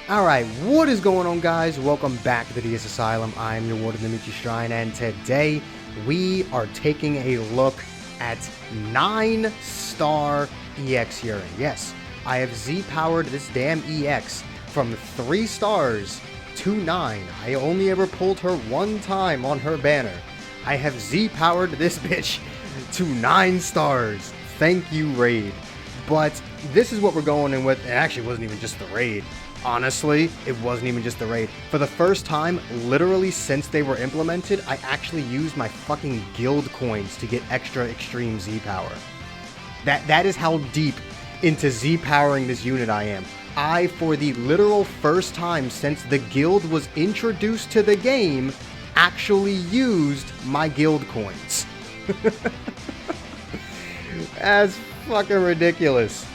Alright, what is going on, guys? Welcome back to the DS Asylum. I am your warden, Dimitri Shrine, and today we are taking a look at 9-star EX Yurin. Yes, I have Z-powered this damn EX from 3 stars to 9. I only ever pulled her one time on her banner. I have Z-powered this bitch to 9 stars. Thank you, Raid. But this is what we're going in with. It actually wasn't even just the Raid. Honestly, it wasn't even just the raid. For the first time, literally since they were implemented, I actually used my fucking guild coins to get extra extreme Z power. That is how deep into Z powering this unit I am. I, for the literal first time since the guild was introduced to the game, actually used my guild coins. That's fucking ridiculous.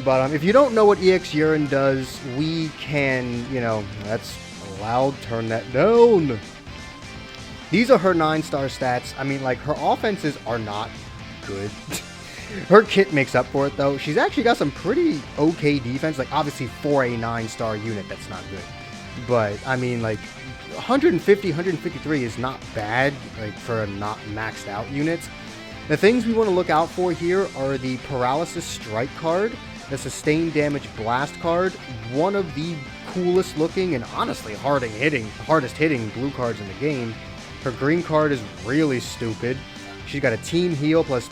But if you don't know what EX Yurin does, we can, that's loud, turn that down. These are her 9-star stats. I mean, like, her offenses are not good. Her kit makes up for it, though. She's actually got some pretty okay defense. Like, obviously, for a 9-star unit, that's not good. But, I mean, like, 150, 153 is not bad, like, for a not maxed out unit. The things we want to look out for here are the Paralysis Strike card, the Sustained Damage Blast card, one of the coolest looking and honestly hardest hitting blue cards in the game. Her green card is really stupid. She's got a team heal plus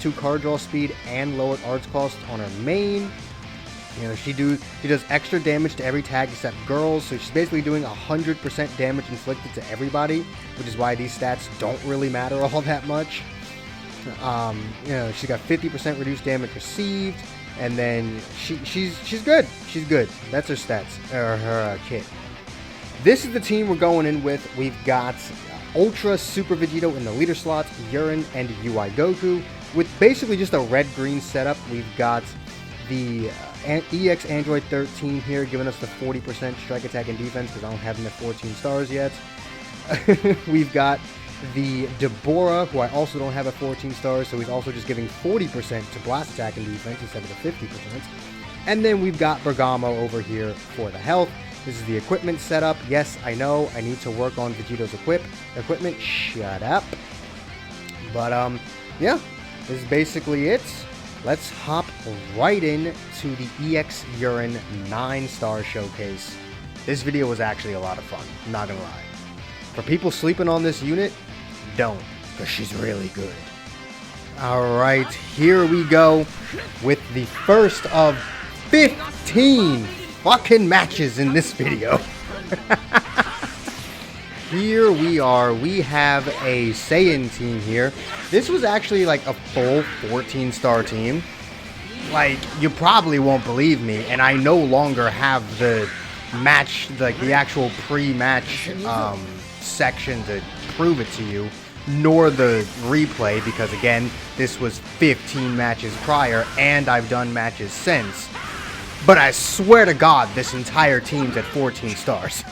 2 card draw speed and lowered arts cost on her main. She does extra damage to every tag except girls, so she's basically doing 100% damage inflicted to everybody, which is why these stats don't really matter all that much. She's got 50% reduced damage received. And then she's good. She's good. That's her stats, or her kit. This is the team we're going in with. We've got Ultra Super Vegito in the leader slots, Yurin and UI Goku, with basically just a red-green setup. We've got the EX Android 13 here, giving us the 40% strike attack and defense, because I don't have him at 14 stars yet. We've got the Deborah, who I also don't have at 14 stars, so he's also just giving 40% to blast attack and defense instead of the 50%. And then we've got Bergamo over here for the health. This is the equipment setup. Yes, I know, I need to work on Vegito's equipment. Shut up. But, yeah, this is basically it. Let's hop right in to the EX Yurin 9-star showcase. This video was actually a lot of fun, I'm not gonna lie. For people sleeping on this unit, don't, because she's really good. Alright, here we go with the first of 15 fucking matches in this video. Here we are. We have a Saiyan team here. This was actually like a full 14-star team. Like, you probably won't believe me, and I no longer have the match, like the actual pre-match section to prove it to you, nor the replay, because again, this was 15 matches prior and I've done matches since. But I swear to God, this entire team's at 14 stars.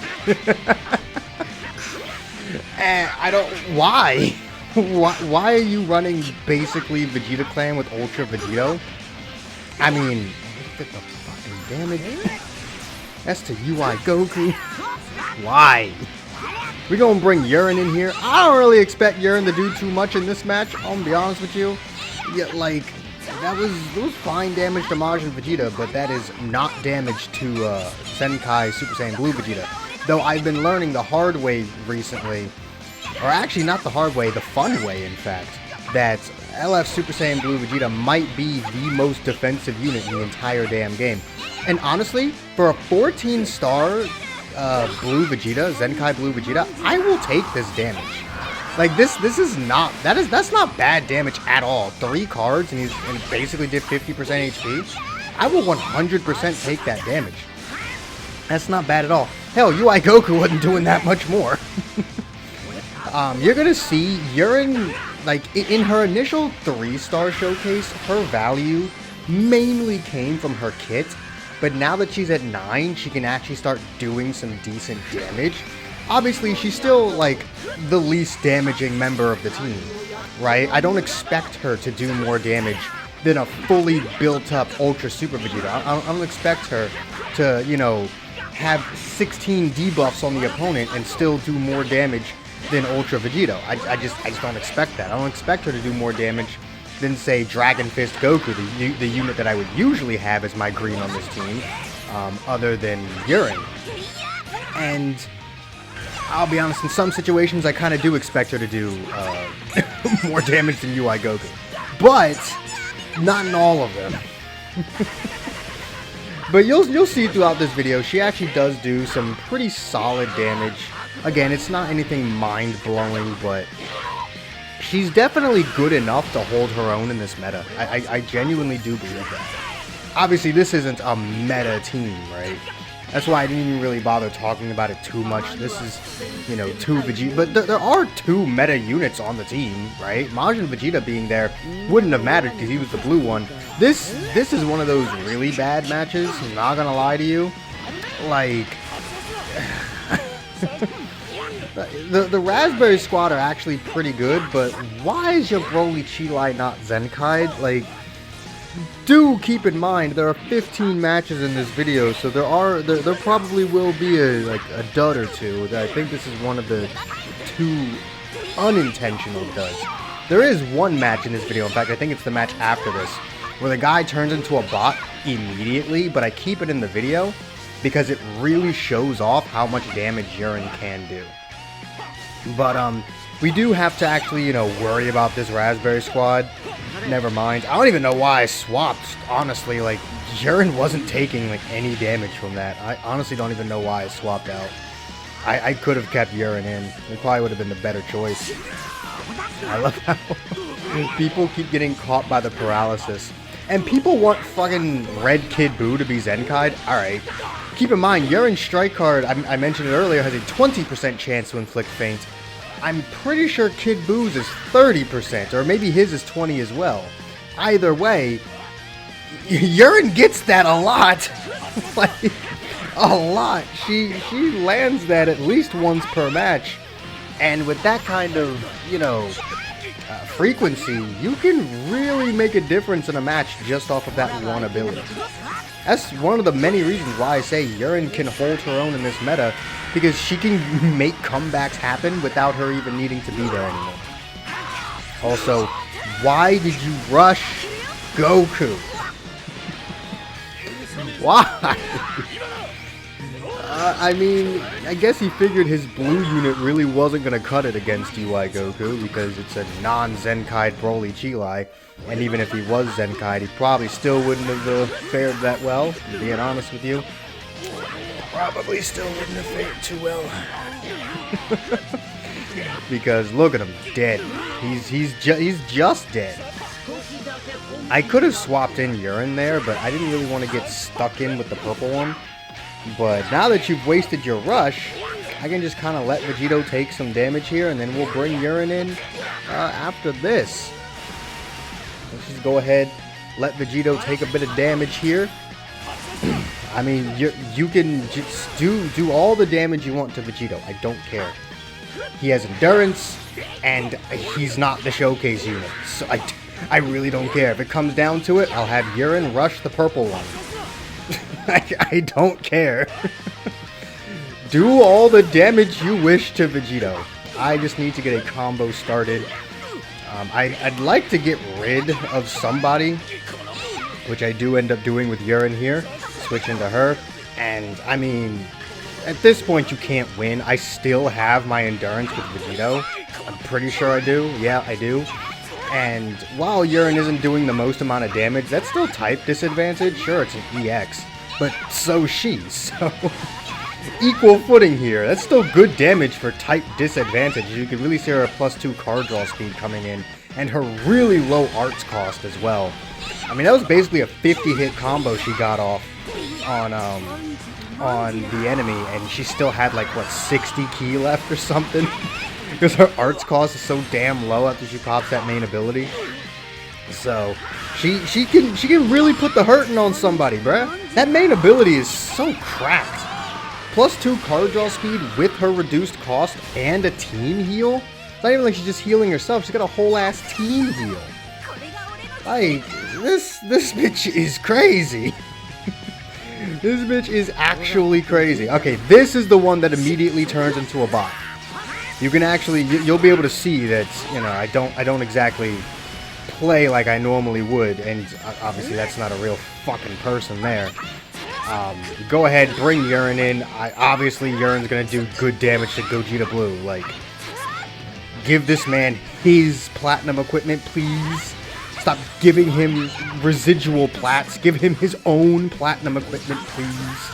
And I don't, why? Why are you running basically Vegeta Clan with Ultra Vegito? I mean, look at the fucking damage. That's to UI Goku. Why? We're going to bring Yurin in here. I don't really expect Yurin to do too much in this match, I'm going to be honest with you. Yeah, like, that was fine damage to Majin Vegeta, but that is not damage to Zenkai Super Saiyan Blue Vegeta. Though I've been learning the hard way recently, or actually not the hard way, the fun way, in fact, that LF Super Saiyan Blue Vegeta might be the most defensive unit in the entire damn game. And honestly, for a 14-star Blue Vegeta, Zenkai Blue Vegeta, I will take this damage. Like, this is not, that's not bad damage at all. 3 cards and he basically did 50% HP. I will 100% take that damage. That's not bad at all. Hell, UI Goku wasn't doing that much more. You're gonna see Yurin, like, in her initial 3-star showcase, her value mainly came from her kit. But now that she's at 9, she can actually start doing some decent damage. Obviously, she's still, like, the least damaging member of the team, right? I don't expect her to do more damage than a fully built-up Ultra Super Vegeta. I don't expect her to, have 16 debuffs on the opponent and still do more damage than Ultra Vegito. I just don't expect that. I don't expect her to do more damage than, say, Dragon Fist Goku, the unit that I would usually have as my green on this team, other than Yurin. And I'll be honest, in some situations I kind of do expect her to do more damage than UI Goku. But not in all of them. But you'll see throughout this video, she actually does do some pretty solid damage. Again, it's not anything mind-blowing, but she's definitely good enough to hold her own in this meta. I genuinely do believe that. Obviously, this isn't a meta team, right? That's why I didn't even really bother talking about it too much. This is, you know, 2 Vegeta. But there are 2 meta units on the team, right? Majin Vegeta being there wouldn't have mattered because he was the blue one. This is one of those really bad matches. I'm not gonna lie to you. Like, the Raspberry Squad are actually pretty good, but why is your Broly Cheelai not Zenkai? Like, do keep in mind there are 15 matches in this video, so there probably will be a dud or two. I think this is one of the 2 unintentional duds. There is one match in this video, in fact I think it's the match after this, where the guy turns into a bot immediately, but I keep it in the video because it really shows off how much damage Yurin can do. But we do have to actually, you know, worry about this Raspberry Squad. Never mind. I don't even know why I swapped, honestly. Like, Yurin wasn't taking, like, any damage from that. I honestly don't even know why I swapped out. I could have kept Yurin in. It probably would have been the better choice. I love how people keep getting caught by the paralysis. And people want fucking Red Kid Buu to be Zenkai'd. Alright. Keep in mind, Yurin's strike card, I mentioned it earlier, has a 20% chance to inflict feint. I'm pretty sure Kid Buu's is 30%, or maybe his is 20 as well. Either way, Yurin gets that a lot. Like, a lot. She lands that at least once per match. And with that kind of, you know, frequency, you can really make a difference in a match just off of that one ability. That's one of the many reasons why I say Yurin can hold her own in this meta, because she can make comebacks happen without her even needing to be there anymore. Also, why did you rush Goku? Why? I mean, I guess he figured his blue unit really wasn't going to cut it against UI Goku because it's a non-Zenkai Broly Cheelai. And even if he was Zenkai, he probably still wouldn't have fared that well, being honest with you. Probably still wouldn't have fared too well. Because look at him, dead. He's just dead. I could have swapped in Yurin there, but I didn't really want to get stuck in with the purple one. But now that you've wasted your rush, I can just kind of let Vegito take some damage here, and then we'll bring Yurin in after this. Let's just go ahead, let Vegito take a bit of damage here. I mean, you can just do all the damage you want to Vegito. I don't care. He has endurance, and he's not the showcase unit. So I really don't care. If it comes down to it, I'll have Yurin rush the purple one. I don't care. Do all the damage you wish to Vegito. I just need to get a combo started. I'd like to get rid of somebody, which I do end up doing with Yurin here. Switch into her. And, I mean, at this point you can't win. I still have my endurance with Vegito. I'm pretty sure I do. Yeah, I do. And while Yurin isn't doing the most amount of damage, that's still type disadvantage. Sure, it's an EX. But so she, so equal footing here. That's still good damage for type disadvantage. You can really see her +2 card draw speed coming in, and her really low arts cost as well. I mean, that was basically a 50-hit combo she got off on the enemy, and she still had like what 60 ki left or something, because her arts cost is so damn low after she pops that main ability. So she can really put the hurting on somebody, bruh. That main ability is so cracked. +2 card draw speed with her reduced cost and a team heal. It's not even like she's just healing herself. She's got a whole ass team heal. Like, this bitch is crazy. This bitch is actually crazy. Okay, this is the one that immediately turns into a bot. You can actually, you'll be able to see that, you know, I don't exactly play like I normally would, and obviously that's not a real fucking person there. Go ahead, bring Yurin in. Obviously Yurin's gonna do good damage to Gogeta Blue. Like, give this man his platinum equipment, please. Stop giving him residual plats. Give him his own platinum equipment, please.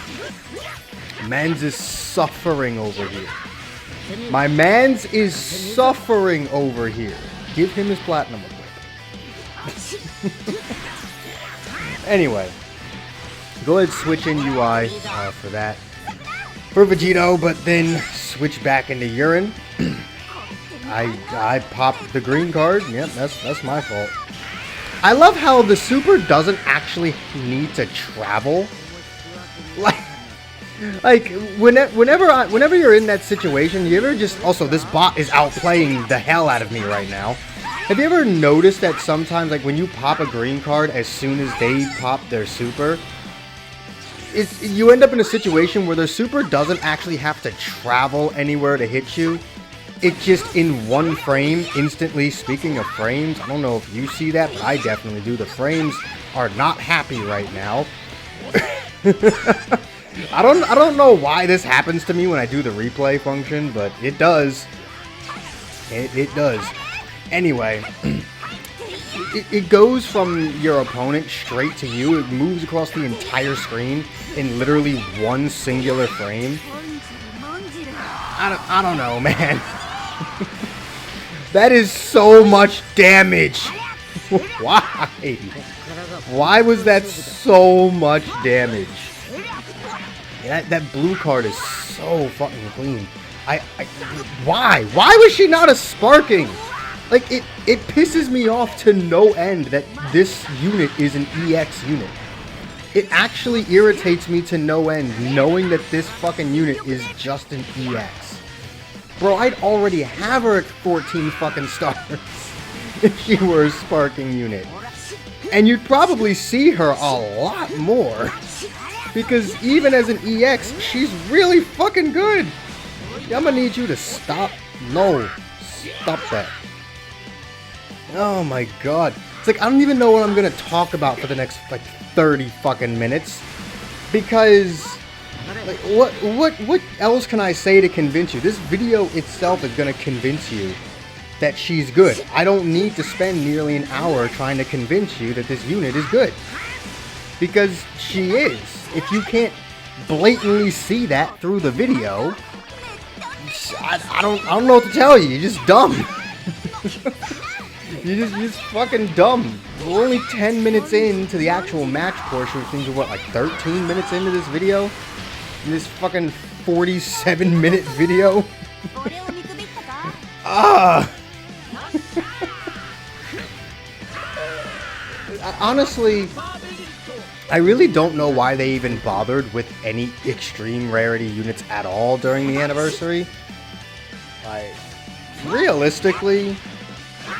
Mans is suffering over here. My mans is suffering over here. Give him his platinum equipment. Anyway, go ahead and switch in UI for that. For Vegito, but then switch back into Yurin. I popped the green card. Yep, that's my fault. I love how the super doesn't actually need to travel. Like whenever you're in that situation, you ever just... Also, this bot is outplaying the hell out of me right now. Have you ever noticed that sometimes, like, when you pop a green card, as soon as they pop their super, you end up in a situation where their super doesn't actually have to travel anywhere to hit you. It just, in one frame, instantly. Speaking of frames, I don't know if you see that, but I definitely do. The frames are not happy right now. I don't know why this happens to me when I do the replay function, but it does. It does. Anyway, it goes from your opponent straight to you. It moves across the entire screen in literally one singular frame. I don't know, man. That is so much damage. Why? Why was that so much damage? That blue card is so fucking clean. Why? Why was she not a sparking? Like, it pisses me off to no end that this unit is an EX unit. It actually irritates me to no end knowing that this fucking unit is just an EX. Bro, I'd already have her at 14 fucking stars if she were a sparking unit. And you'd probably see her a lot more. Because even as an EX, she's really fucking good. I'm gonna need you to stop. No. Stop that. Oh my god. It's like, I don't even know what I'm gonna talk about for the next, like, 30 fucking minutes. Because, like, what else can I say to convince you? This video itself is gonna convince you that she's good. I don't need to spend nearly an hour trying to convince you that this unit is good. Because she is. If you can't blatantly see that through the video, I don't know what to tell you. You're just dumb. You're just fucking dumb. We're only 10 minutes into the actual match portion, which means we're, what, like 13 minutes into this video? In this fucking 47-minute video? Honestly, I really don't know why they even bothered with any extreme rarity units at all during the anniversary. Like, realistically,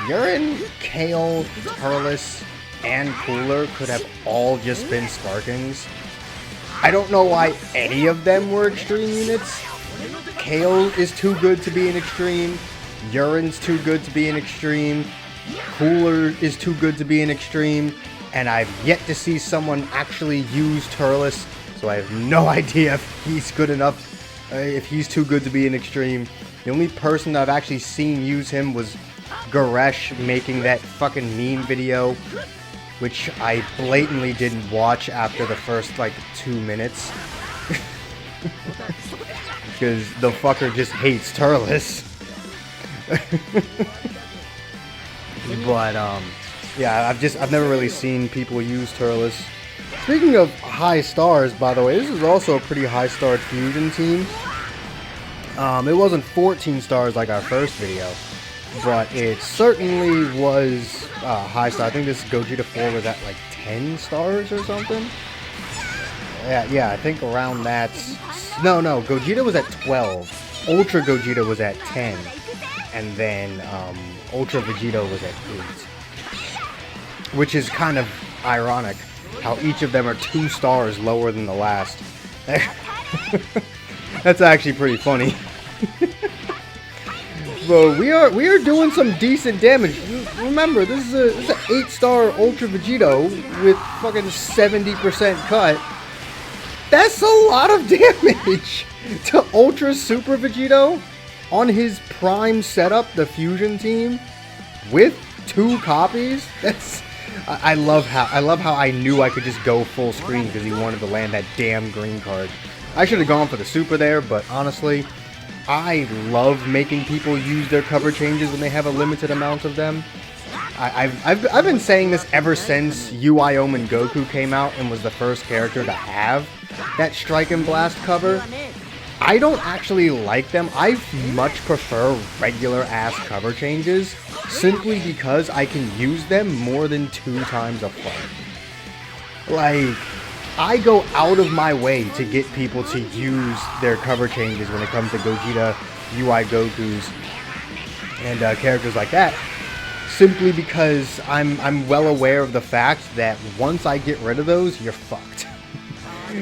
Yurin, Kale, Turles, and Cooler could have all just been Sparkings. I don't know why any of them were extreme units. Kale is too good to be an extreme. Yurin's too good to be an extreme. Cooler is too good to be an extreme. And I've yet to see someone actually use Turles, so I have no idea if he's good enough, if he's too good to be an extreme. The only person I've actually seen use him was Goresh making that fucking meme video, which I blatantly didn't watch after the first, like, 2 minutes. Because the fucker just hates Turles. But, yeah, I've never really seen people use Turles. Speaking of high stars, by the way, this is also a pretty high-starred fusion team. It wasn't 14 stars like our first video, but it certainly was high star. I think this Gogeta 4 was at like 10 stars or something. Yeah, I think around that. No, Gogeta was at 12. Ultra Gogeta was at 10, and then Ultra Vegito was at 8. Which is kind of ironic. how each of them are 2 stars lower than the last. That's actually pretty funny. But we are doing some decent damage. Remember, this is an 8-star Ultra Vegito with fucking 70% cut. That's a lot of damage to Ultra Super Vegito on his prime setup, the Fusion team, with 2 copies. I love how I knew I could just go full screen because he wanted to land that damn green card. I should have gone for the super there, but honestly, I love making people use their cover changes when they have a limited amount of them. I've been saying this ever since UI Omen Goku came out and was the first character to have that Strike and Blast cover. I don't actually like them. I much prefer regular ass cover changes simply because I can use them more than 2 times a fight. Like, I go out of my way to get people to use their cover changes when it comes to Gogeta, UI Gokus, and characters like that, simply because I'm well aware of the fact that once I get rid of those, you're fucked.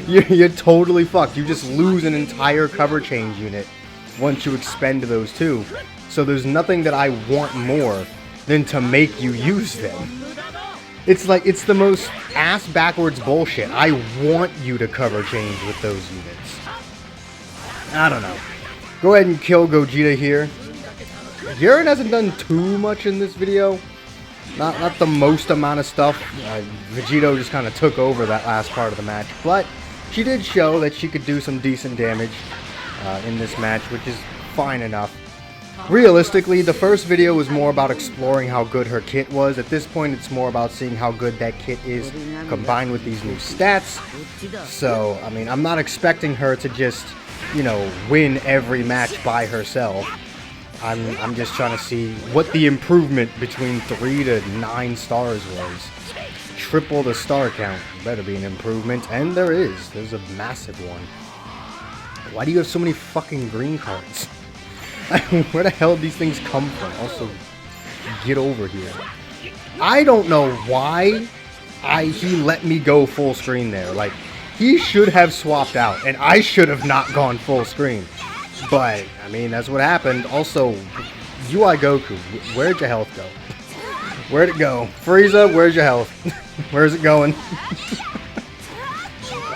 You're totally fucked. You just lose an entire cover change unit once you expend those 2. So there's nothing that I want more than to make you use them. It's like, it's the most ass-backwards bullshit. I want you to cover change with those units. I don't know. Go ahead and kill Gogeta here. Yurin hasn't done too much in this video. Not the most amount of stuff. Vegito just kind of took over that last part of the match. But she did show that she could do some decent damage in this match, which is fine enough. Realistically, the first video was more about exploring how good her kit was. At this point, it's more about seeing how good that kit is combined with these new stats. So, I mean, I'm not expecting her to just, you know, win every match by herself. I'm just trying to see what the improvement between 3 to 9 stars was. Triple the star count. Better be an improvement. And there is. There's a massive one. Why do you have so many fucking green cards? Where the hell did these things come from? Also, get over here. I don't know why he let me go full screen there. Like, he should have swapped out, and I should have not gone full screen. But, I mean, that's what happened. Also, UI Goku, where'd your health go? Where'd it go? Frieza, where's your health? Where's it going?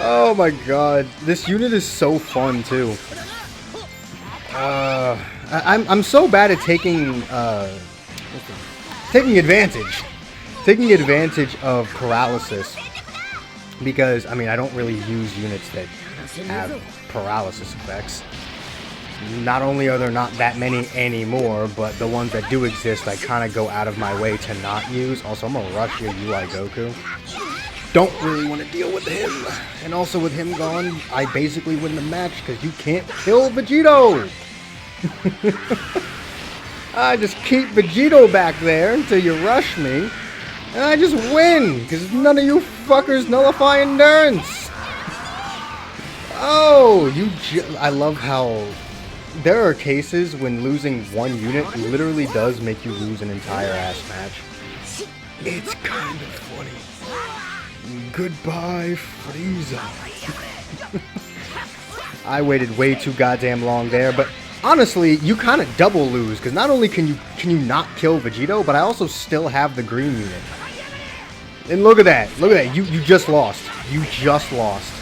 Oh my god. This unit is so fun, too. I'm so bad at taking advantage of paralysis, because I mean I don't really use units that have paralysis effects. Not only are there not that many anymore, but the ones that do exist I kind of go out of my way to not use. Also, I'm gonna rush your UI Goku. Don't really want to deal with him, and also with him gone, I basically win the match because you can't kill Vegito. I just keep Vegito back there until you rush me, and I just win, because none of you fuckers nullify endurance. Oh, I love how there are cases when losing one unit literally does make you lose an entire ass match. It's kind of funny. Goodbye, Frieza. I waited way too goddamn long there, but honestly, you kind of double lose, because not only can you not kill Vegito, but I also still have the green unit. And look at that. Look at that. You just lost. You just lost.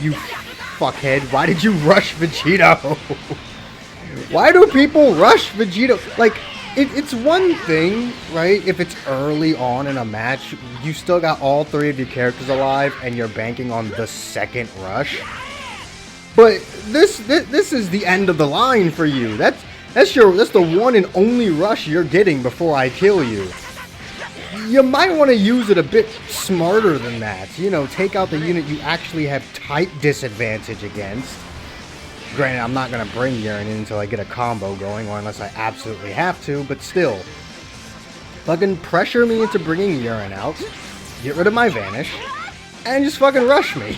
You fuckhead. Why did you rush Vegito? Why do people rush Vegito? Like, it's one thing, right? If it's early on in a match, you still got all 3 of your characters alive, and you're banking on the second rush. But this is the end of the line for you. That's the one and only rush you're getting before I kill you. You might want to use it a bit smarter than that. You know, take out the unit you actually have type disadvantage against. Granted, I'm not going to bring Yurin in until I get a combo going, or unless I absolutely have to, but still. Fucking pressure me into bringing Yurin out, get rid of my Vanish, and just fucking rush me.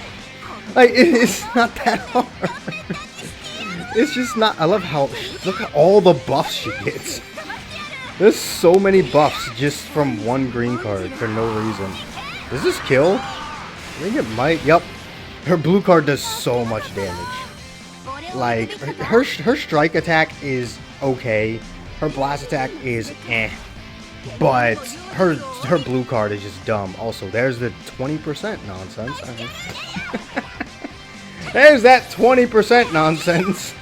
Like, it's not that hard. It's just not. I love how. Look at all the buffs she gets. There's so many buffs just from one green card for no reason. Does this kill? think it might. Yep. Her blue card does so much damage. Like, her strike attack is okay. Her blast attack is eh. But her blue card is just dumb. Also, there's the 20% nonsense. There's that 20% nonsense.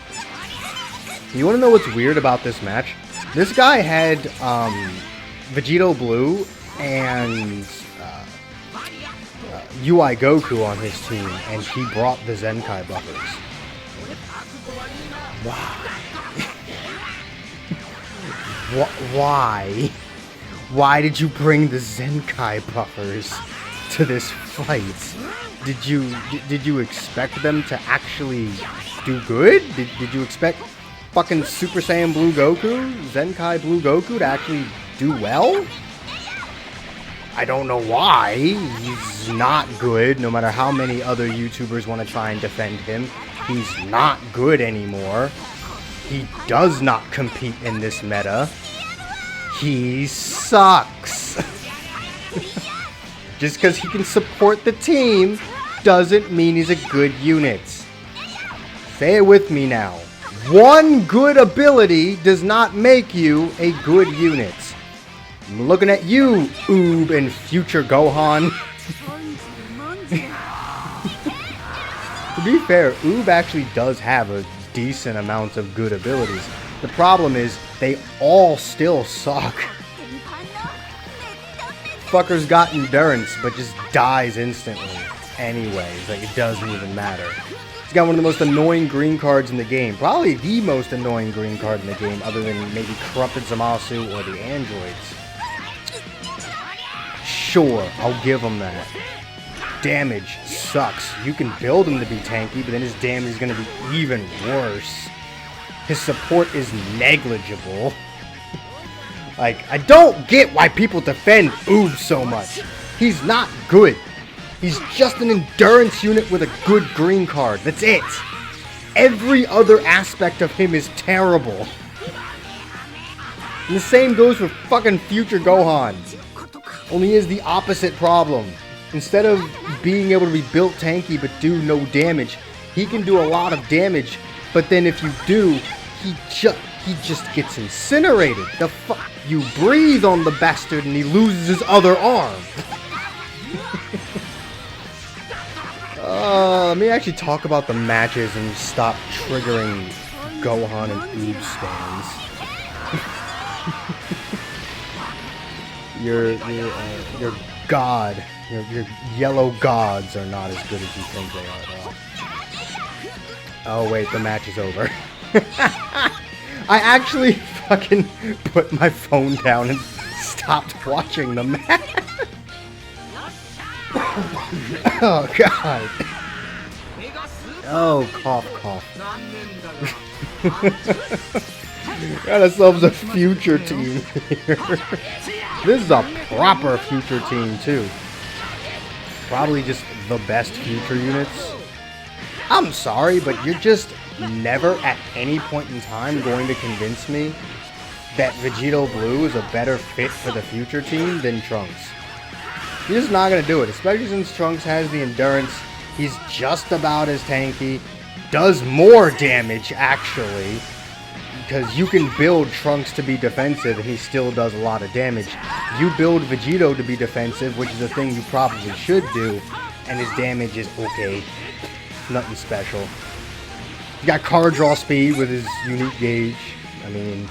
You want to know what's weird about this match? This guy had Vegito Blue and UI Goku on his team, and he brought the Zenkai buffers. Wow. Why? Why did you bring the Zenkai buffers to this fight? Did you expect them to actually do good? Did you expect fucking Super Saiyan Blue Goku, Zenkai Blue Goku to actually do well? I don't know why. He's not good, no matter how many other YouTubers want to try and defend him. He's not good anymore. He does not compete in this meta. He sucks. Just because he can support the team doesn't mean he's a good unit. Say it with me now. One good ability does not make you a good unit. I'm looking at you, Oob and future Gohan. To be fair, Oob actually does have a decent amount of good abilities. The problem is, they all still suck. Fucker's got endurance, but just dies instantly. Anyways, like, it doesn't even matter. He's got one of the most annoying green cards in the game. Probably the most annoying green card in the game, other than maybe Corrupted Zamasu or the androids. Sure, I'll give him that. Damage sucks. You can build him to be tanky, but then his damage is going to be even worse. His support is negligible. Like, I don't get why people defend Oob so much. He's not good. He's just an endurance unit with a good green card. That's it. Every other aspect of him is terrible. And the same goes for fucking future Gohan. Only he has the opposite problem. Instead of being able to be built tanky but do no damage, he can do a lot of damage, but then if you do, he just gets incinerated. The fuck? You breathe on the bastard and he loses his other arm. Let me actually talk about the matches and stop triggering Gohan and Oob stands. Your god, your yellow gods are not as good as you think they are, though. Oh wait, the match is over. I actually fucking put my phone down and stopped watching the match. Oh god. Oh, cough, cough. Got ourselves a future team here. This is a proper future team, too. Probably just the best future units. I'm sorry, but you're just never at any point in time going to convince me that Vegito Blue is a better fit for the future team than Trunks. You're just not going to do it, especially since Trunks has the endurance. He's just about as tanky, does more damage, actually, because you can build Trunks to be defensive and he still does a lot of damage. You build Vegito to be defensive, which is a thing you probably should do, and his damage is okay. Nothing special. He got card draw speed with his unique gauge. I mean,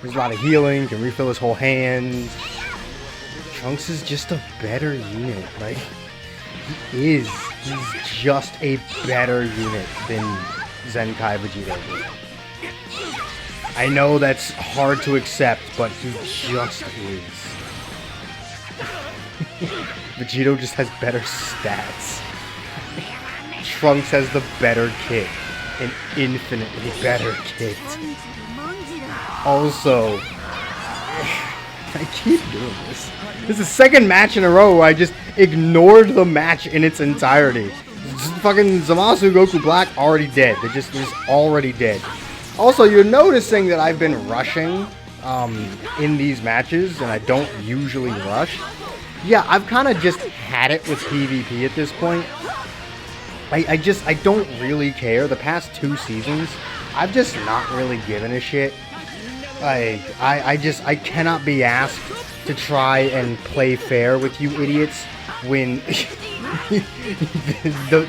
there's a lot of healing, can refill his whole hand. Trunks is just a better unit. Like, he is. He's just a better unit than Zenkai Vegito. I know that's hard to accept, but he just is. Vegito just has better stats. Trunks has the better kit. An infinitely better kit. Also, I keep doing this. This is the second match in a row where I just ignored the match in its entirety. Just fucking Zamasu Goku Black already dead. They're just already dead. Also, you're noticing that I've been rushing in these matches, and I don't usually rush. yeah, I've kind of just had it with PvP at this point. I don't really care. The past 2 seasons, I've just not really given a shit. Like, I cannot be asked to try and play fair with you idiots when this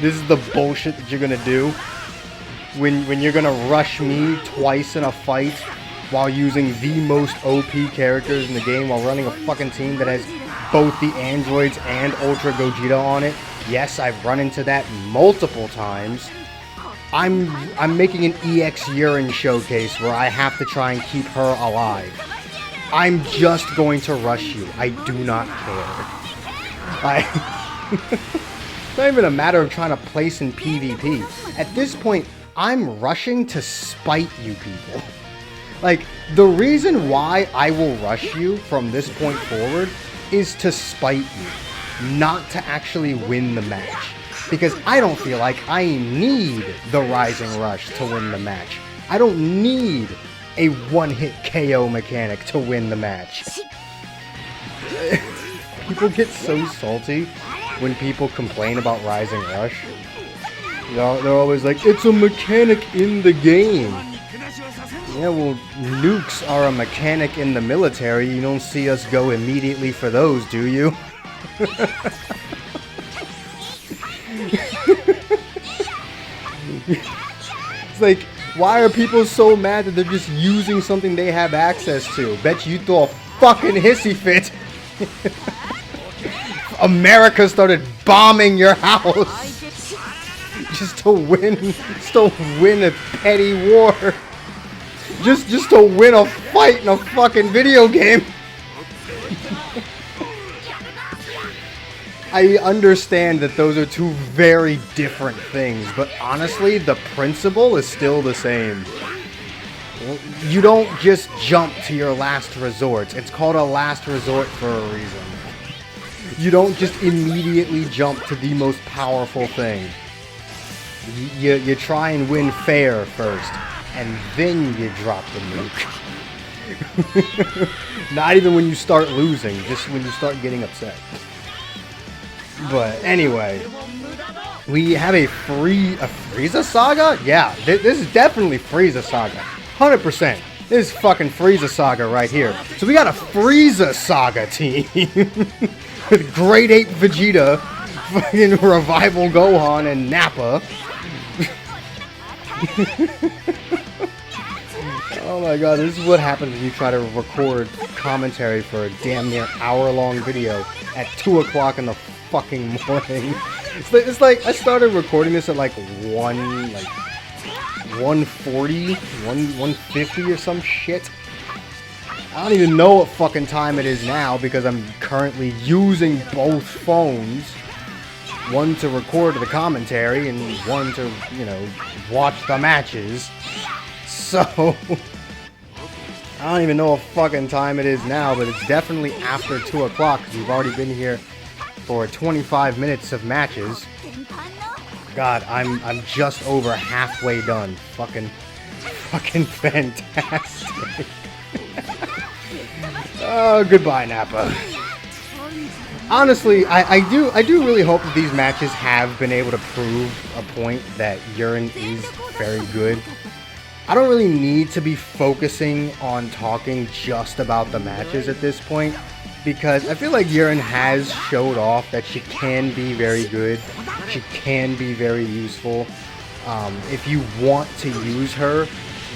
is the bullshit that you're gonna do. When you're gonna rush me twice in a fight while using the most OP characters in the game while running a fucking team that has both the androids and Ultra Gogeta on it. Yes, I've run into that multiple times. I'm making an EX Yurin showcase where I have to try and keep her alive. I'm just going to rush you. I do not care. It's not even a matter of trying to place in PvP. At this point, I'm rushing to spite you people. Like, the reason why I will rush you from this point forward is to spite you, not to actually win the match. Because I don't feel like I need the Rising Rush to win the match. I don't need a one-hit KO mechanic to win the match. People get so salty when people complain about Rising Rush. They're always like, it's a mechanic in the game. Yeah, well, nukes are a mechanic in the military. You don't see us go immediately for those, do you? It's like, why are people so mad that they're just using something they have access to? Bet you throw a fucking hissy fit. America started bombing your house just to win a petty war. Just to win a fight in a fucking video game. I understand that those are 2 very different things, but honestly, the principle is still the same. You don't just jump to your last resort. It's called a last resort for a reason. You don't just immediately jump to the most powerful thing. You try and win fair first, and then you drop the nuke. Not even when you start losing, just when you start getting upset. But anyway, we have a Frieza Saga? Yeah, this is definitely Frieza Saga. 100%. This is fucking Frieza Saga right here. So we got a Frieza Saga team with Grade 8 Vegeta, fucking Revival Gohan, and Nappa. Oh my god, this is what happens when you try to record commentary for a damn near hour-long video at 2 o'clock in the fucking morning. It's like I started recording this at like 140, 150 or some shit. I don't even know what fucking time it is now because I'm currently using both phones. One to record the commentary and one to, you know, watch the matches. So I don't even know what fucking time it is now, but it's definitely after 2 o'clock because we've already been here for 25 minutes of matches. God, I'm just over halfway done. Fucking fantastic. Oh, goodbye, Nappa. Honestly, I do really hope that these matches have been able to prove a point that Yurin is very good. I don't really need to be focusing on talking just about the matches at this point, because I feel like Yurin has showed off that she can be very good. She can be very useful. If you want to use her,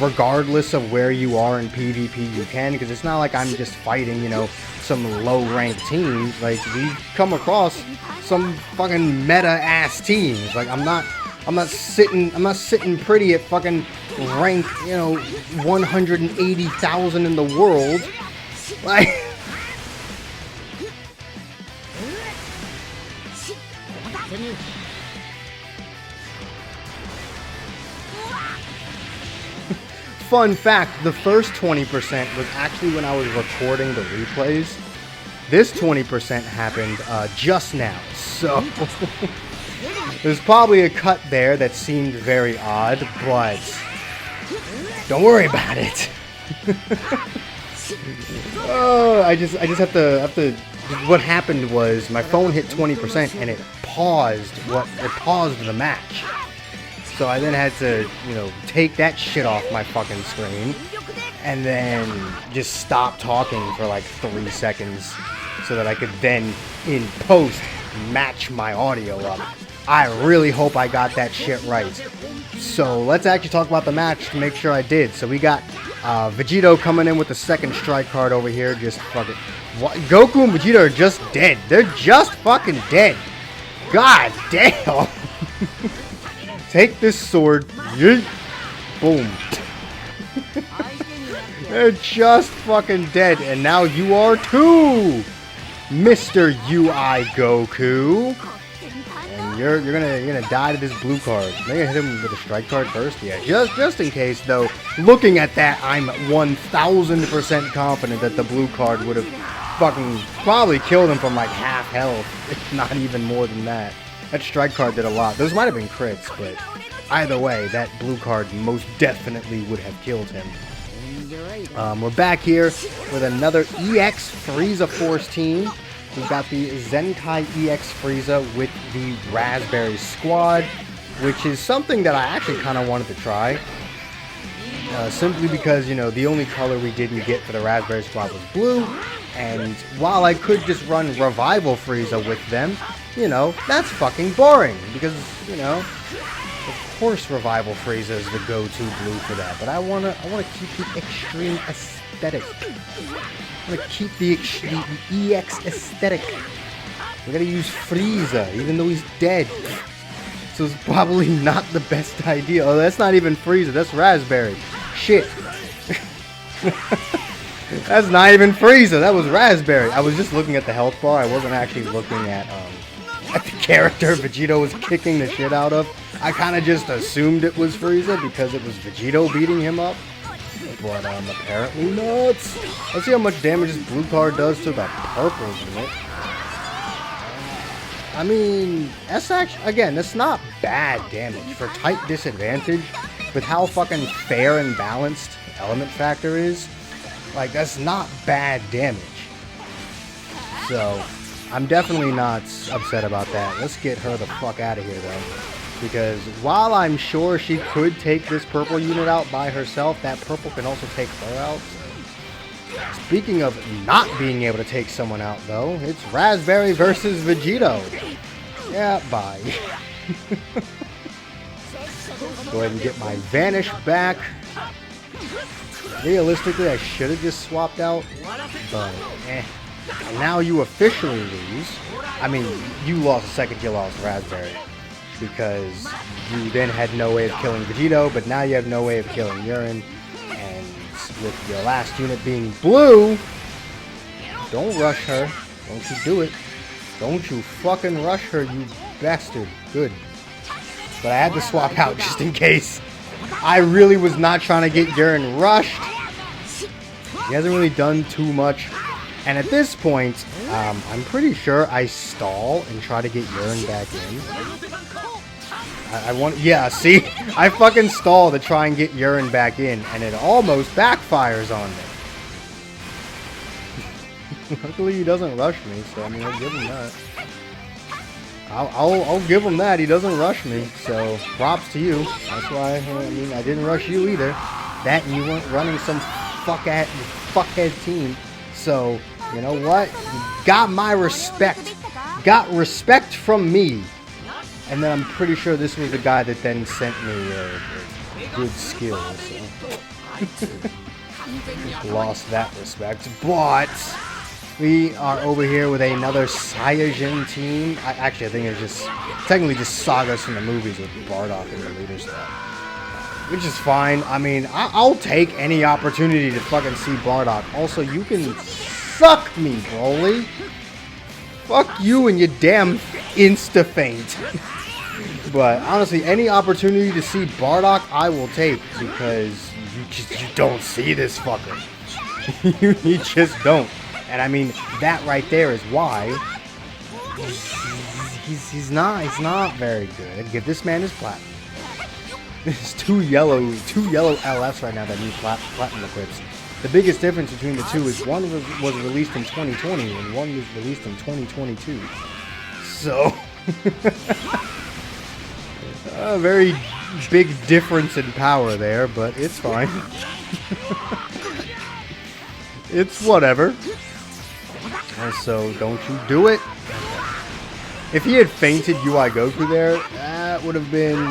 regardless of where you are in PvP, you can, because it's not like I'm just fighting, you know, some low-ranked teams. Like, we come across some fucking meta-ass teams. Like, I'm not sitting pretty at fucking rank, you know, 180,000 in the world. Like, fun fact, the first 20% was actually when I was recording the replays. This 20% happened just now, so there's probably a cut there that seemed very odd, but don't worry about it. Oh, I just have to what happened was my phone hit 20% and it paused the match. So I then had to, you know, take that shit off my fucking screen and then just stop talking for like 3 seconds so that I could then, in post, match my audio up. I really hope I got that shit right. So let's actually talk about the match to make sure I did. So we got Vegito coming in with the second strike card over here. Just fucking... Goku and Vegeta are just dead. They're just fucking dead. God damn. Take this sword. Yeet. Boom. They're just fucking dead. And now you are too, Mr. UI Goku. And you're gonna die to this blue card. They're gonna hit him with a strike card first. Yeah, just in case though. Looking at that, I'm 1000% confident that the blue card would have fucking probably killed him from like half health, if not even more than that. That strike card did a lot. Those might have been crits, but either way, that blue card most definitely would have killed him. We're back here with another EX Frieza Force team. We've got the Zenkai EX Frieza with the Raspberry Squad, which is something that I actually kind of wanted to try. Simply because, you know, the only color we didn't get for the Raspberry Squad was blue. And while I could just run Revival Frieza with them, you know, that's fucking boring. Because, you know, of course Revival Frieza is the go-to blue for that. But I wanna keep the extreme aesthetic. I wanna keep the EX aesthetic. We're gonna use Frieza, even though he's dead. So it's probably not the best idea. Oh, that's not even Frieza, that's Raspberry. Shit. That's not even Frieza, that was Raspberry. I was just looking at the health bar, I wasn't actually looking at the character Vegito was kicking the shit out of. I kind of just assumed it was Frieza because it was Vegito beating him up. But apparently not. Let's see how much damage this blue card does to the purple unit. I mean, that's actually, again, that's not bad damage for type disadvantage. With how fucking fair and balanced element factor is, like, that's not bad damage. So, I'm definitely not upset about that. Let's get her the fuck out of here, though. Because while I'm sure she could take this purple unit out by herself, that purple can also take her out. So. Speaking of not being able to take someone out, though, it's Raspberry versus Vegito. Yeah, bye. Go ahead and get my Vanish back. Realistically, I should have just swapped out, but eh. And now you officially lose. I mean, you lost the second you lost Raspberry. Because you then had no way of killing Vegito, but now you have no way of killing Yurin. And with your last unit being blue, don't rush her. Don't you do it. Don't you fucking rush her, you bastard. Good. But I had to swap out just in case. I really was not trying to get Yurin rushed. He hasn't really done too much. And at this point, I'm pretty sure I stall and try to get Yurin back in. Yeah, see? I fucking stall to try and get Yurin back in, and it almost backfires on me. Luckily, he doesn't rush me, so I mean, I'll give him that. I'll give him that. He doesn't rush me, so props to you. That's why, I mean, I didn't rush you either. That and you weren't running some fuckhead team. So, you know what? You got my respect. Got respect from me. And then I'm pretty sure this was the guy that then sent me a good skill, so. Lost that respect. But we are over here with another Saiyajin team. Actually, I think it's just technically just sagas from the movies with Bardock and the leader stuff. Which is fine. I mean, I'll take any opportunity to fucking see Bardock. Also, you can suck me, Broly. Fuck you and your damn insta-faint. But honestly, any opportunity to see Bardock, I will take. Because you don't see this fucker. You just don't. And I mean, that right there is why he's not very good. Give this man his platinum. There's two yellow LFs right now that need platinum equips. The biggest difference between the two is one was released in 2020 and one was released in 2022. So, a very big difference in power there, but it's fine. It's whatever. So, don't you do it. If he had fainted UI Goku there, that would have been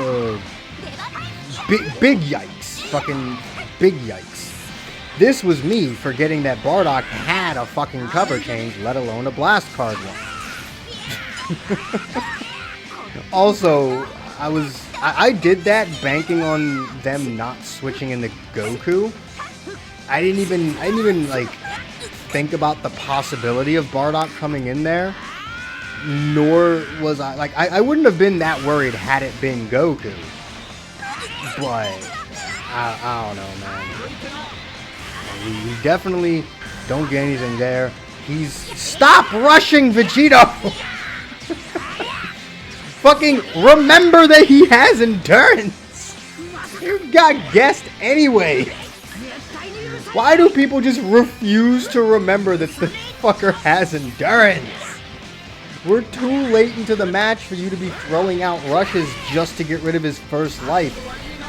big yikes. Fucking big yikes. This was me forgetting that Bardock had a fucking cover change, let alone a blast card one. Also, I did that banking on them not switching into Goku. I didn't even like think about the possibility of Bardock coming in there. Nor was I like I wouldn't have been that worried had it been Goku. But I don't know, man. We definitely don't get anything there. Stop rushing Vegito! Fucking remember that he has endurance! You got guessed anyway! Why do people just refuse to remember that the fucker has endurance? We're too late into the match for you to be throwing out rushes just to get rid of his first life.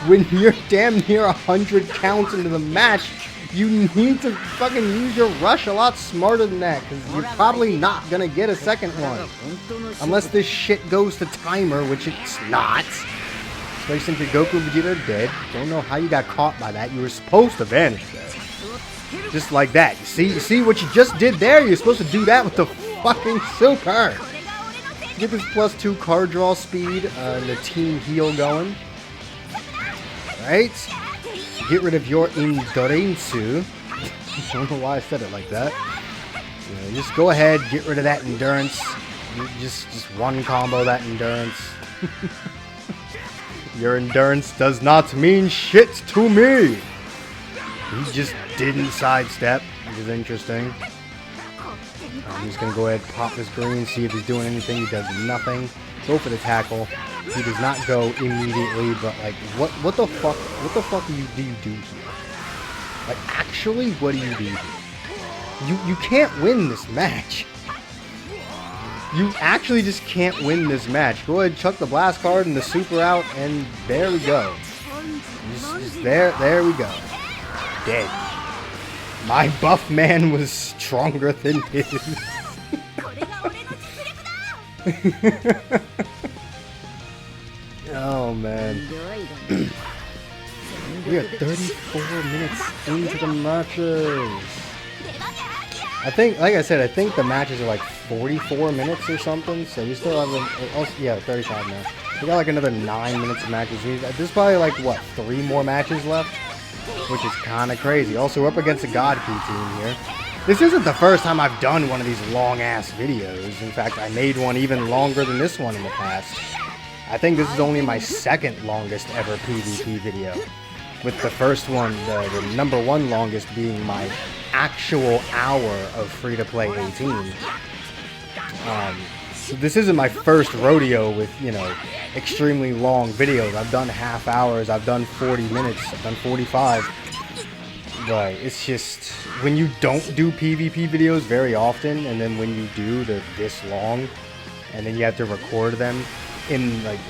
When you're damn near 100 counts into the match, you need to fucking use your rush a lot smarter than that, because you're probably not going to get a second one. Unless this shit goes to timer, which it's not. Especially since your Goku and Vegeta are dead. Don't know how you got caught by that. You were supposed to vanish there. Just like that. You see what you just did there? You're supposed to do that with the fucking super. Get this +2 card draw speed and the team heal going. Right? Get rid of your Indorensu. I don't know why I said it like that. You know, just go ahead, get rid of that endurance. Just one combo that endurance. Your endurance does not mean shit to me. He just didn't sidestep, which is interesting. I'm just gonna go ahead, pop this green, see if he's doing anything. He does nothing. Go for the tackle. He does not go immediately, but like, what the fuck? What the fuck do you do here? Like, actually, what do you do here? You can't win this match. You actually just can't win this match. Go ahead, chuck the blast card and the super out, and there we go. Just there we go. Dead. My buff man was stronger than his. Oh man. We are 34 minutes into the matches. I think, like I said, I think the matches are like 44 minutes or something, so we still have, yeah, 35 now. We got like another 9 minutes of matches. There's probably like, what, 3 more matches left? Which is kind of crazy. Also, we're up against a God Key team here. This isn't the first time I've done one of these long-ass videos. In fact, I made one even longer than this one in the past. I think this is only my second longest ever PvP video. With the first one, the #1 longest being my actual hour of free-to-play 18. So this isn't my first rodeo with, you know, extremely long videos. I've done half hours, I've done 40 minutes, I've done 45. But it's just, when you don't do PvP videos very often, and then when you do, they're this long, and then you have to record them in like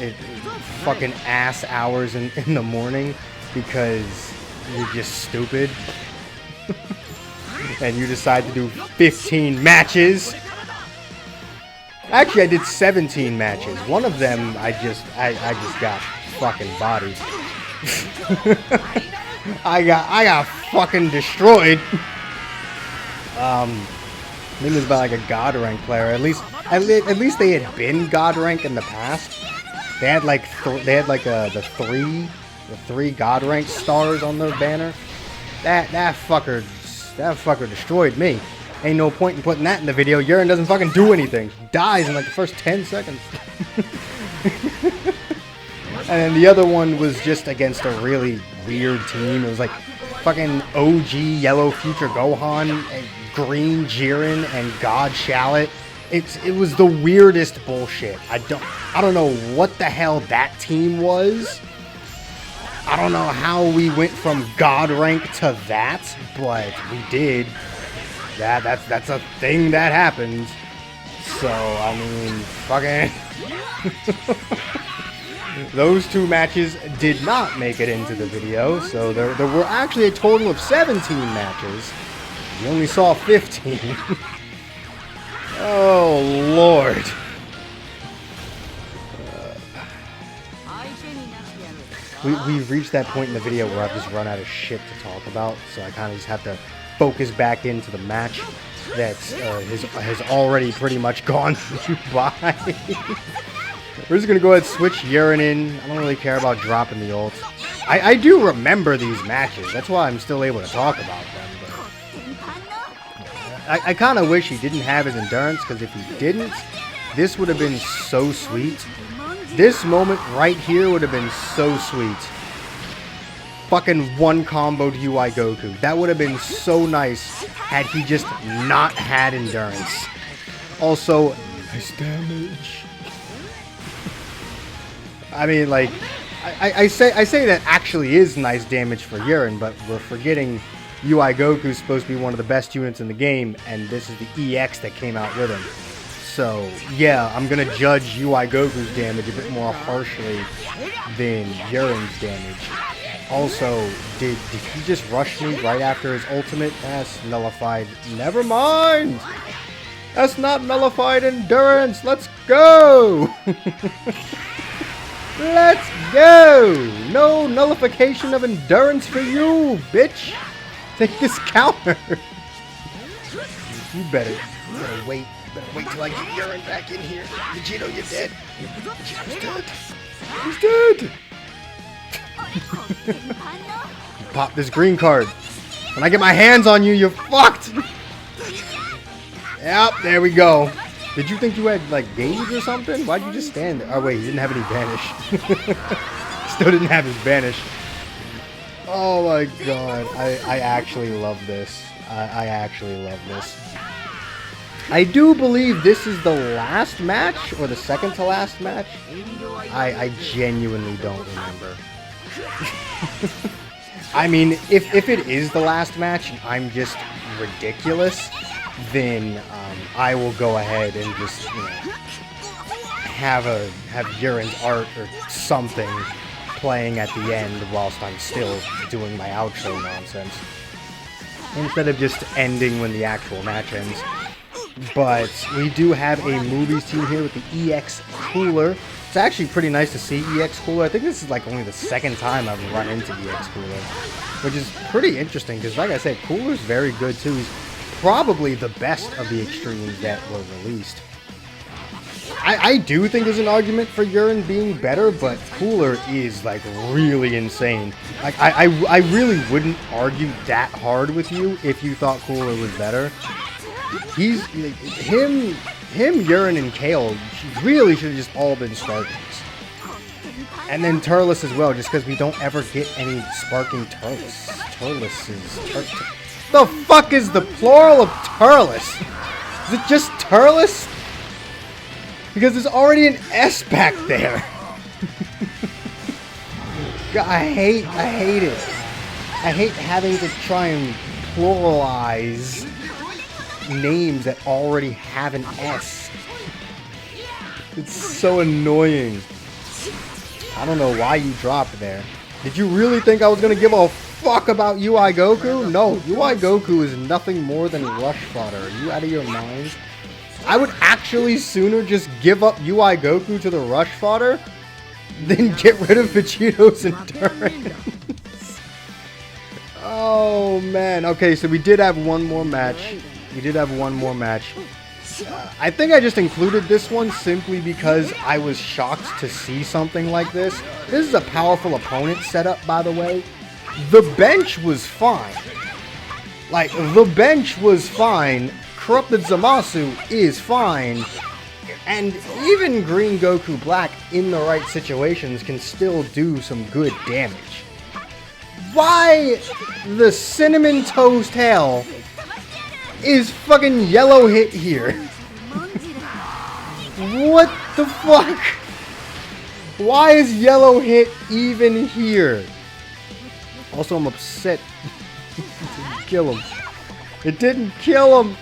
fucking ass hours in the morning because you're just stupid. And you decide to do 15 matches. Actually, I did 17 matches. One of them, I just got fucking bodied. I got fucking destroyed. I think it was by like a God rank player. At least they had been God rank in the past. They had like the three God rank stars on their banner. That fucker destroyed me. Ain't no point in putting that in the video. Yurin doesn't fucking do anything. He dies in like the first 10 seconds. And then the other one was just against a really weird team. It was like fucking OG Yellow Future Gohan, and Green Jiren, and God Shallot. It was the weirdest bullshit. I don't know what the hell that team was. I don't know how we went from God rank to that, but we did. That's a thing that happens. So, I mean, fucking... Those two matches did not make it into the video, so there were actually a total of 17 matches. We only saw 15. Oh, Lord. We've reached that point in the video where I've just run out of shit to talk about, so I kind of just have to focus back into the match that has already pretty much gone by. We're just going to go ahead and switch Yurin in. I don't really care about dropping the ult. I do remember these matches. That's why I'm still able to talk about them. But I kind of wish he didn't have his endurance, because if he didn't, this would have been so sweet. This moment right here would have been so sweet. Fucking one comboed UI Goku. That would have been so nice had he just not had endurance. Also, nice damage. I mean, like, I say that actually is nice damage for Yurin, but we're forgetting UI Goku's supposed to be one of the best units in the game, and this is the EX that came out with him. So, yeah, I'm gonna judge UI Goku's damage a bit more harshly than Yurin's damage. Also, did he just rush me right after his ultimate? That's nullified. Never mind! That's not nullified endurance! Let's go! Let's go! No nullification of endurance for you, bitch! Take this counter! You better wait. Better wait till I get Yurin back in here. Vegito, you're dead. Vegito's dead. He's dead. Pop this green card. When I get my hands on you, you're fucked. Yep, there we go. Did you think you had, like, gauge or something? Why'd you just stand there? Oh, wait, he didn't have any banish. Still didn't have his banish. Oh, my God. I actually love this. I actually love this. I do believe this is the last match, or the second to last match. I genuinely don't remember. I mean, if it is the last match and I'm just ridiculous, then I will go ahead and just, you know, have Yurin's art or something playing at the end whilst I'm still doing my outro nonsense, instead of just ending when the actual match ends. But we do have a movies team here with the EX Cooler. It's actually pretty nice to see EX Cooler. I think this is like only the second time I've run into EX Cooler, which is pretty interesting because, like I said, Cooler's very good too. He's probably the best of the extremes that were released. I do think there's an argument for Yurin being better, but Cooler is like really insane. Like I really wouldn't argue that hard with you if you thought Cooler was better. He's him, Yurin, and Kale really should have just all been Sparkings. And then Turles as well, just because we don't ever get any sparking Turles. The fuck is the plural of Turles? Is it just Turles? Because there's already an S back there. God, I hate it. I hate having to try and pluralize names that already have an S. It's so annoying. I don't know why you dropped there. Did you really think I was gonna give a fuck about UI Goku? No, UI Goku is nothing more than rush fodder. Are you out of your mind? I would actually sooner just give up UI Goku to the rush fodder than get rid of Vegito's endurance. Oh man. Okay, so we did have one more match. I think I just included this one simply because I was shocked to see something like this. This is a powerful opponent setup, by the way. The bench was fine. Like, the bench was fine. Corrupted Zamasu is fine. And even Green Goku Black, in the right situations, can still do some good damage. Why the Cinnamon Toast hell is fucking yellow hit here? What the fuck? Why is yellow hit even here? Also, I'm upset. It didn't kill him. It didn't kill him.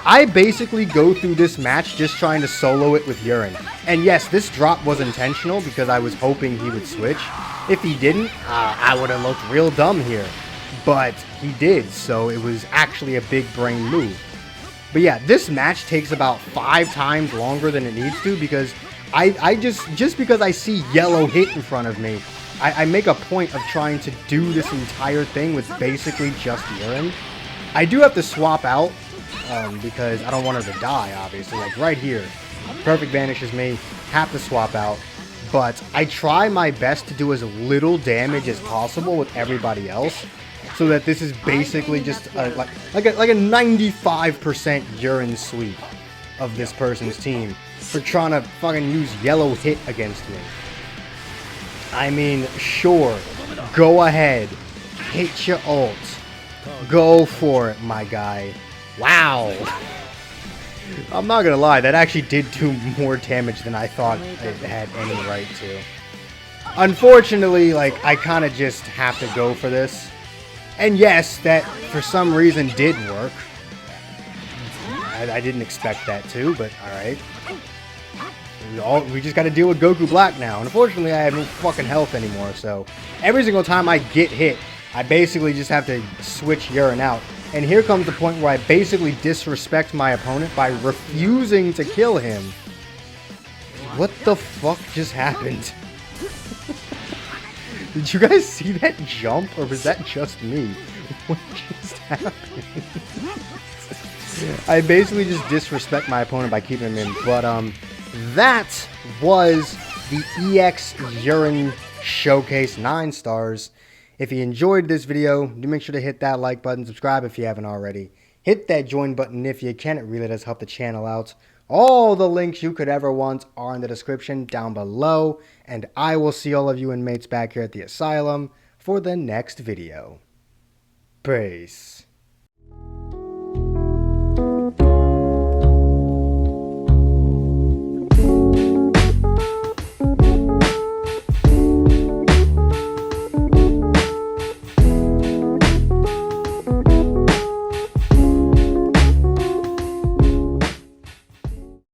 I basically go through this match just trying to solo it with Yurin. And yes, this drop was intentional because I was hoping he would switch. If he didn't, I would have looked real dumb here. But he did, so it was actually a big brain move. But yeah, this match takes about 5 times longer than it needs to because I just because I see yellow hit in front of me, I make a point of trying to do this entire thing with basically just Yurin. I do have to swap out because I don't want her to die, obviously. Like right here, perfect vanishes me, have to swap out. But I try my best to do as little damage as possible with everybody else, so that this is basically just like a 95% Yurin sweep of this person's team for trying to fucking use yellow hit against me. I mean, sure, go ahead, hit your ult, go for it, my guy. Wow. I'm not gonna lie, that actually did do more damage than I thought it had any right to. Unfortunately, like, I kind of just have to go for this. And yes, that for some reason did work. I didn't expect that to, but alright. We just gotta deal with Goku Black now. Unfortunately, I have no fucking health anymore, so every single time I get hit, I basically just have to switch Yurin out. And here comes the point where I basically disrespect my opponent by refusing to kill him. What the fuck just happened? Did you guys see that jump, or was that just me? What just happened? I basically just disrespect my opponent by keeping him in, but that was the EX Yurin Showcase 9 stars. If you enjoyed this video, do make sure to hit that like button, subscribe if you haven't already. Hit that join button if you can, it really does help the channel out. All the links you could ever want are in the description down below, and I will see all of you inmates back here at the asylum for the next video. Peace.